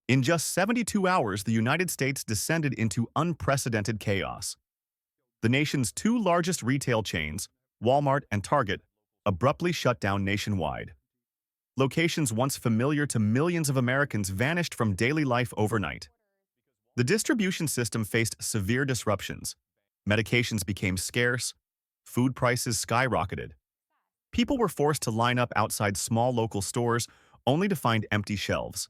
In just 72 hours, the United States descended into unprecedented chaos. The nation's two largest retail chains, Walmart and Target, abruptly shut down nationwide. Locations once familiar to millions of Americans vanished from daily life overnight. The distribution system faced severe disruptions. Medications became scarce, food prices skyrocketed. People were forced to line up outside small local stores only to find empty shelves.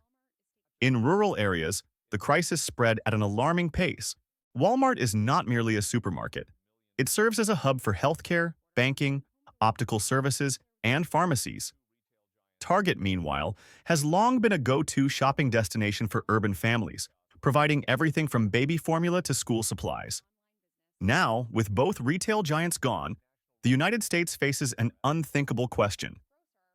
In rural areas, the crisis spread at an alarming pace. Walmart is not merely a supermarket. It serves as a hub for healthcare, banking, optical services, and pharmacies. Target, meanwhile, has long been a go-to shopping destination for urban families, providing everything from baby formula to school supplies. Now, with both retail giants gone, the United States faces an unthinkable question.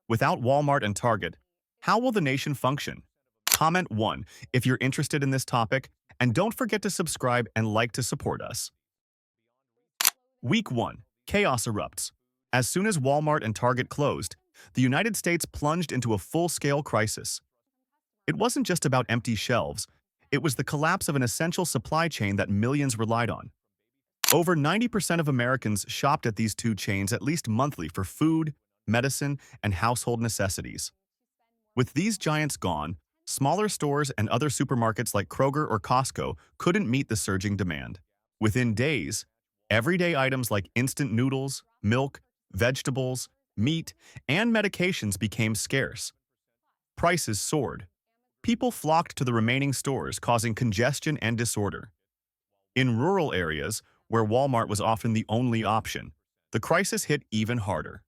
Without Walmart and Target, how will the nation function? Comment 1 if you're interested in this topic, and don't forget to subscribe and like to support us. Week 1. Chaos erupts. As soon as Walmart and Target closed, the United States plunged into a full-scale crisis. It wasn't just about empty shelves, it was the collapse of an essential supply chain that millions relied on. Over 90% of Americans shopped at these two chains at least monthly for food, medicine, and household necessities. With these giants gone, smaller stores and other supermarkets like Kroger or Costco couldn't meet the surging demand. Within days, everyday items like instant noodles, milk, vegetables, meat, and medications became scarce. Prices soared. People flocked to the remaining stores, causing congestion and disorder. In rural areas, where Walmart was often the only option, the crisis hit even harder.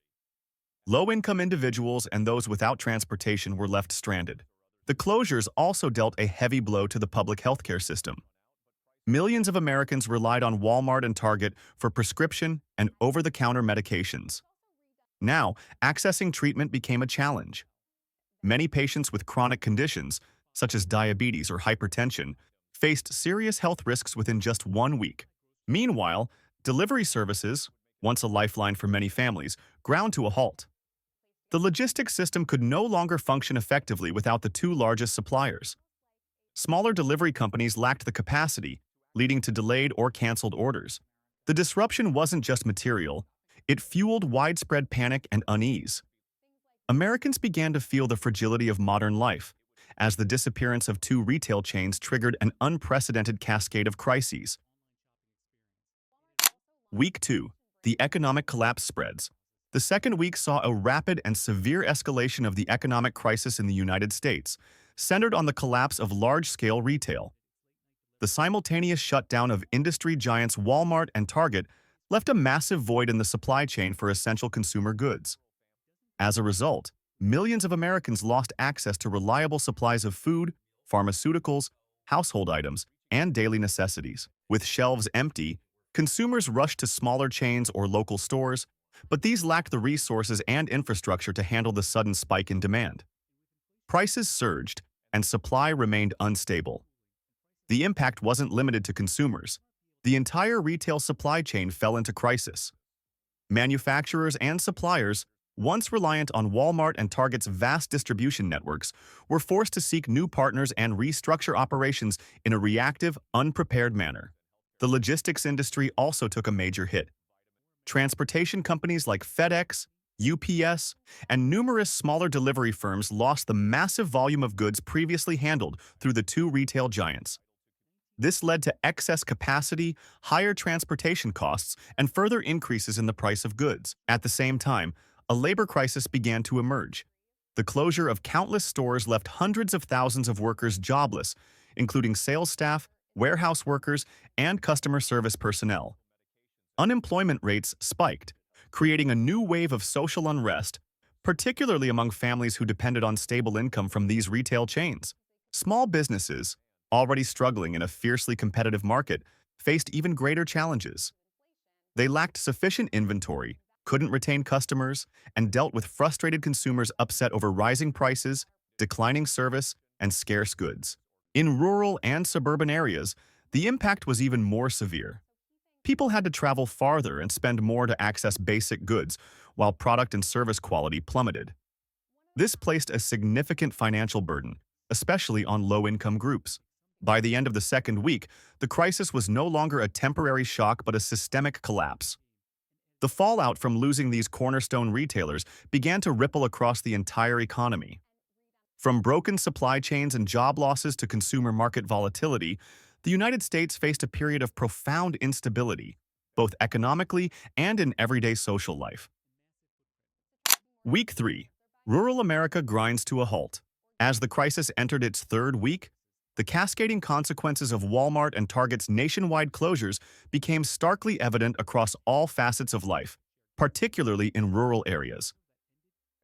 Low-income individuals and those without transportation were left stranded. The closures also dealt a heavy blow to the public healthcare system. Millions of Americans relied on Walmart and Target for prescription and over-the-counter medications. Now, accessing treatment became a challenge. Many patients with chronic conditions, such as diabetes or hypertension, faced serious health risks within just 1 week. Meanwhile, delivery services, once a lifeline for many families, ground to a halt. The logistics system could no longer function effectively without the two largest suppliers. Smaller delivery companies lacked the capacity, leading to delayed or canceled orders. The disruption wasn't just material, it fueled widespread panic and unease. Americans began to feel the fragility of modern life, as the disappearance of two retail chains triggered an unprecedented cascade of crises. Week 2. The economic collapse spreads. The second week saw a rapid and severe escalation of the economic crisis in the United States, centered on the collapse of large-scale retail. The simultaneous shutdown of industry giants Walmart and Target left a massive void in the supply chain for essential consumer goods. As a result, millions of Americans lost access to reliable supplies of food, pharmaceuticals, household items, and daily necessities. With shelves empty, consumers rushed to smaller chains or local stores, but these lacked the resources and infrastructure to handle the sudden spike in demand. Prices surged, and supply remained unstable. The impact wasn't limited to consumers. The entire retail supply chain fell into crisis. Manufacturers and suppliers, once reliant on Walmart and Target's vast distribution networks, were forced to seek new partners and restructure operations in a reactive, unprepared manner. The logistics industry also took a major hit. Transportation companies like FedEx, UPS, and numerous smaller delivery firms lost the massive volume of goods previously handled through the two retail giants. This led to excess capacity, higher transportation costs, and further increases in the price of goods. At the same time, a labor crisis began to emerge. The closure of countless stores left hundreds of thousands of workers jobless, including sales staff, warehouse workers, and customer service personnel. Unemployment rates spiked, creating a new wave of social unrest, particularly among families who depended on stable income from these retail chains. Small businesses, already struggling in a fiercely competitive market, faced even greater challenges. They lacked sufficient inventory, couldn't retain customers, and dealt with frustrated consumers upset over rising prices, declining service, and scarce goods. In rural and suburban areas, the impact was even more severe. People had to travel farther and spend more to access basic goods, while product and service quality plummeted. This placed a significant financial burden, especially on low-income groups. By the end of the second week, the crisis was no longer a temporary shock but a systemic collapse. The fallout from losing these cornerstone retailers began to ripple across the entire economy. From broken supply chains and job losses to consumer market volatility, the United States faced a period of profound instability, both economically and in everyday social life. Week 3. Rural America grinds to a halt. As the crisis entered its third week, the cascading consequences of Walmart and Target's nationwide closures became starkly evident across all facets of life, particularly in rural areas.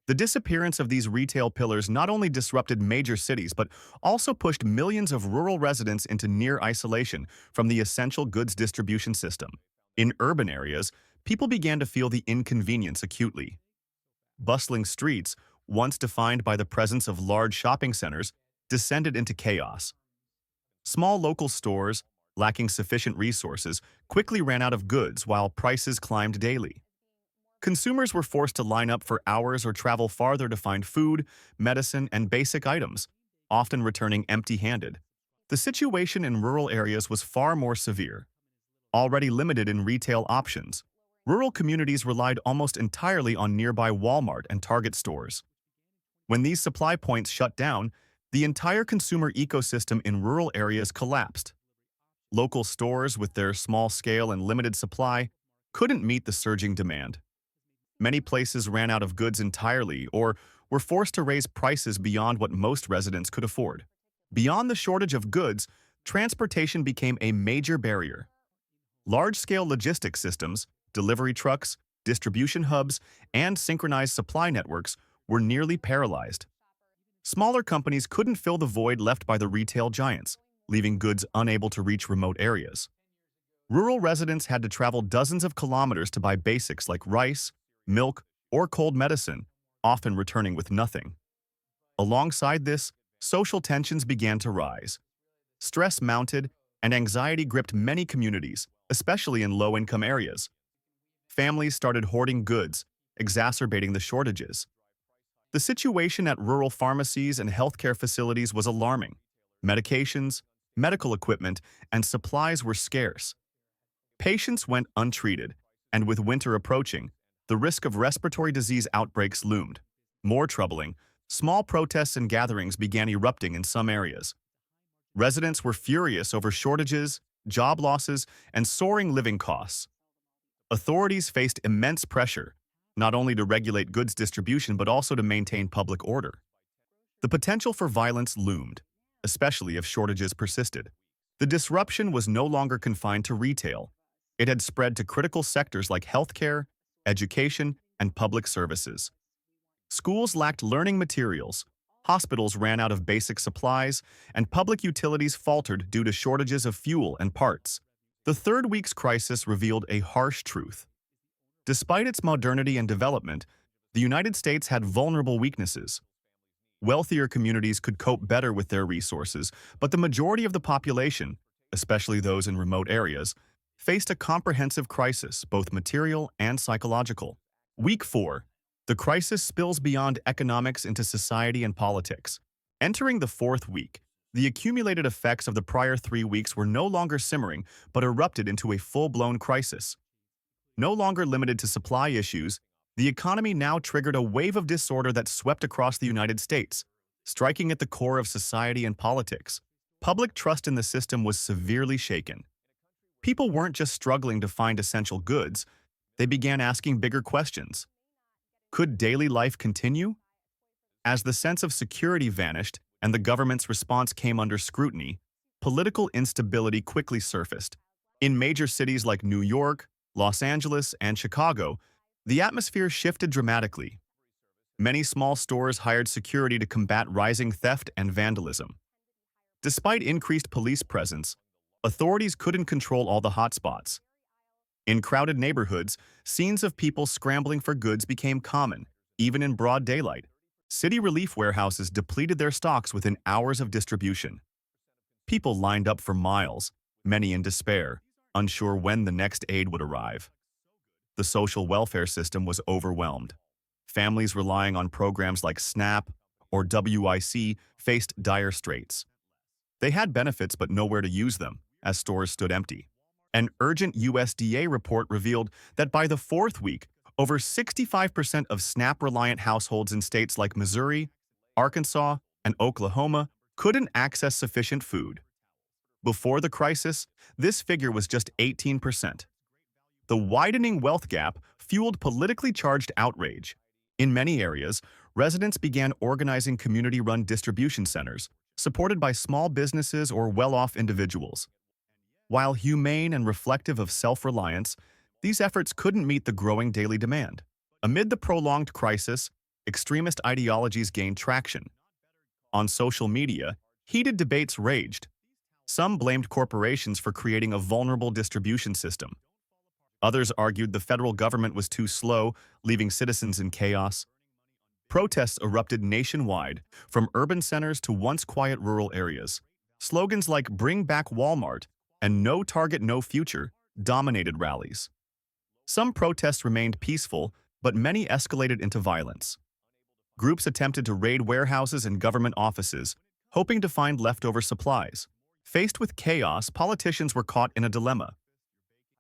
The disappearance of these retail pillars not only disrupted major cities but also pushed millions of rural residents into near isolation from the essential goods distribution system. In urban areas, people began to feel the inconvenience acutely. Bustling streets, once defined by the presence of large shopping centers, descended into chaos. Small local stores, lacking sufficient resources, quickly ran out of goods while prices climbed daily. Consumers were forced to line up for hours or travel farther to find food, medicine, and basic items, often returning empty-handed. The situation in rural areas was far more severe. Already limited in retail options, rural communities relied almost entirely on nearby Walmart and Target stores. When these supply points shut down, the entire consumer ecosystem in rural areas collapsed. Local stores, with their small scale and limited supply, couldn't meet the surging demand. Many places ran out of goods entirely or were forced to raise prices beyond what most residents could afford. Beyond the shortage of goods, transportation became a major barrier. Large-scale logistics systems, delivery trucks, distribution hubs, and synchronized supply networks were nearly paralyzed. Smaller companies couldn't fill the void left by the retail giants, leaving goods unable to reach remote areas. Rural residents had to travel dozens of kilometers to buy basics like rice, milk, or cold medicine, often returning with nothing. Alongside this, social tensions began to rise. Stress mounted, and anxiety gripped many communities, especially in low-income areas. Families started hoarding goods, exacerbating the shortages. The situation at rural pharmacies and healthcare facilities was alarming. Medications, medical equipment, and supplies were scarce. Patients went untreated, and with winter approaching, the risk of respiratory disease outbreaks loomed. More troubling, small protests and gatherings began erupting in some areas. Residents were furious over shortages, job losses, and soaring living costs. Authorities faced immense pressure, not only to regulate goods distribution but also to maintain public order. The potential for violence loomed, especially if shortages persisted. The disruption was no longer confined to retail. It had spread to critical sectors like healthcare, education, and public services. Schools lacked learning materials, hospitals ran out of basic supplies, and public utilities faltered due to shortages of fuel and parts. The third week's crisis revealed a harsh truth. Despite its modernity and development, the United States had vulnerable weaknesses. Wealthier communities could cope better with their resources, but the majority of the population, especially those in remote areas, faced a comprehensive crisis, both material and psychological. Week 4. The crisis spills beyond economics into society and politics. Entering the fourth week, the accumulated effects of the prior 3 weeks were no longer simmering but erupted into a full-blown crisis. No longer limited to supply issues, the economy now triggered a wave of disorder that swept across the United States, striking at the core of society and politics. Public trust in the system was severely shaken. People weren't just struggling to find essential goods, they began asking bigger questions. Could daily life continue? As the sense of security vanished and the government's response came under scrutiny, political instability quickly surfaced. In major cities like New York, Los Angeles, and Chicago, the atmosphere shifted dramatically. Many small stores hired security to combat rising theft and vandalism. Despite increased police presence, authorities couldn't control all the hotspots. In crowded neighborhoods, scenes of people scrambling for goods became common, even in broad daylight. City relief warehouses depleted their stocks within hours of distribution. People lined up for miles, many in despair, unsure when the next aid would arrive. The social welfare system was overwhelmed. Families relying on programs like SNAP or WIC, faced dire straits. They had benefits but nowhere to use them, as stores stood empty. An urgent USDA report revealed that by the fourth week, over 65% of SNAP-reliant households in states like Missouri, Arkansas, and Oklahoma couldn't access sufficient food. Before the crisis, this figure was just 18%. The widening wealth gap fueled politically charged outrage. In many areas, residents began organizing community-run distribution centers, supported by small businesses or well-off individuals. While humane and reflective of self-reliance, these efforts couldn't meet the growing daily demand. Amid the prolonged crisis, extremist ideologies gained traction. On social media, heated debates raged. Some blamed corporations for creating a vulnerable distribution system. Others argued the federal government was too slow, leaving citizens in chaos. Protests erupted nationwide, from urban centers to once quiet rural areas. Slogans like "Bring Back Walmart" and "No Target, No Future" dominated rallies. Some protests remained peaceful, but many escalated into violence. Groups attempted to raid warehouses and government offices, hoping to find leftover supplies. Faced with chaos, politicians were caught in a dilemma.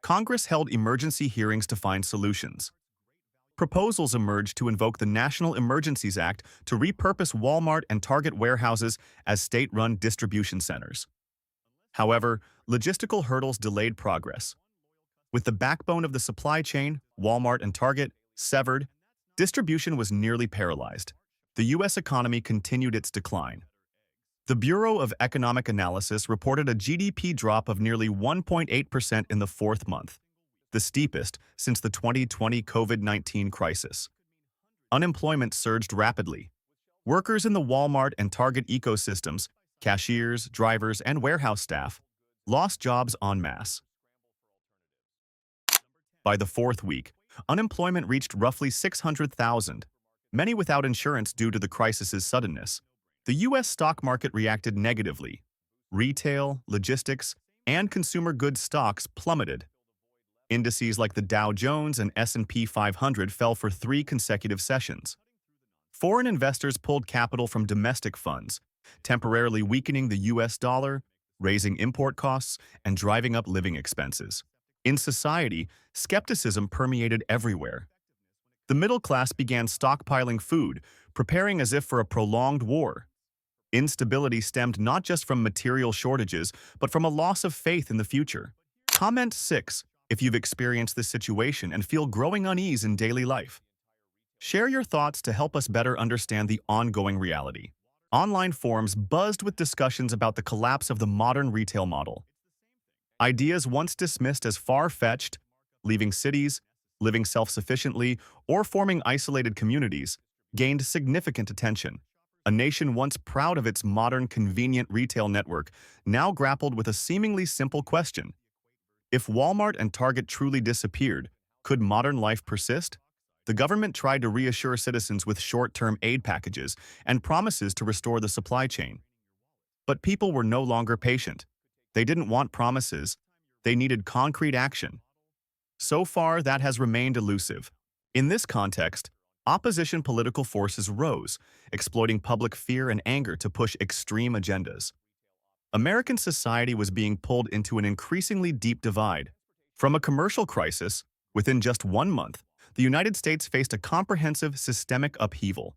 Congress held emergency hearings to find solutions. Proposals emerged to invoke the National Emergencies Act to repurpose Walmart and Target warehouses as state-run distribution centers. However, logistical hurdles delayed progress. With the backbone of the supply chain, Walmart and Target, severed, distribution was nearly paralyzed. The U.S. economy continued its decline. The Bureau of Economic Analysis reported a GDP drop of nearly 1.8% in the fourth month, the steepest since the 2020 COVID-19 crisis. Unemployment surged rapidly. Workers in the Walmart and Target ecosystems, cashiers, drivers, and warehouse staff, lost jobs en masse. By the fourth week, unemployment reached roughly 600,000, many without insurance due to the crisis's suddenness. The U.S. stock market reacted negatively. Retail, logistics, and consumer goods stocks plummeted. Indices like the Dow Jones and S&P 500 fell for 3 consecutive sessions. Foreign investors pulled capital from domestic funds, temporarily weakening the U.S. dollar, raising import costs, and driving up living expenses. In society, skepticism permeated everywhere. The middle class began stockpiling food, preparing as if for a prolonged war. Instability stemmed not just from material shortages, but from a loss of faith in the future. Comment 6 if you've experienced this situation and feel growing unease in daily life. Share your thoughts to help us better understand the ongoing reality. Online forums buzzed with discussions about the collapse of the modern retail model. Ideas once dismissed as far-fetched, leaving cities, living self-sufficiently, or forming isolated communities, gained significant attention. A nation once proud of its modern, convenient retail network now grappled with a seemingly simple question. If Walmart and Target truly disappeared, could modern life persist? The government tried to reassure citizens with short-term aid packages and promises to restore the supply chain. But people were no longer patient. They didn't want promises. They needed concrete action. So far, that has remained elusive. In this context, opposition political forces rose, exploiting public fear and anger to push extreme agendas. American society was being pulled into an increasingly deep divide. From a commercial crisis, within just 1 month, the United States faced a comprehensive systemic upheaval.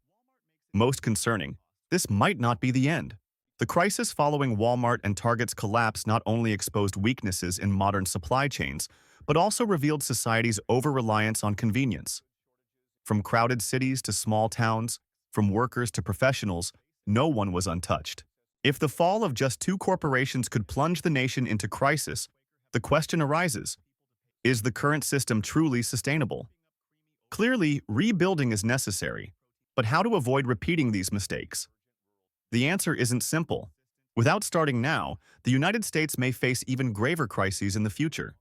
Most concerning, this might not be the end. The crisis following Walmart and Target's collapse not only exposed weaknesses in modern supply chains, but also revealed society's over-reliance on convenience. From crowded cities to small towns, from workers to professionals, no one was untouched. If the fall of just 2 corporations could plunge the nation into crisis, the question arises, is the current system truly sustainable? Clearly, rebuilding is necessary, but how to avoid repeating these mistakes? The answer isn't simple. Without starting now, the United States may face even graver crises in the future.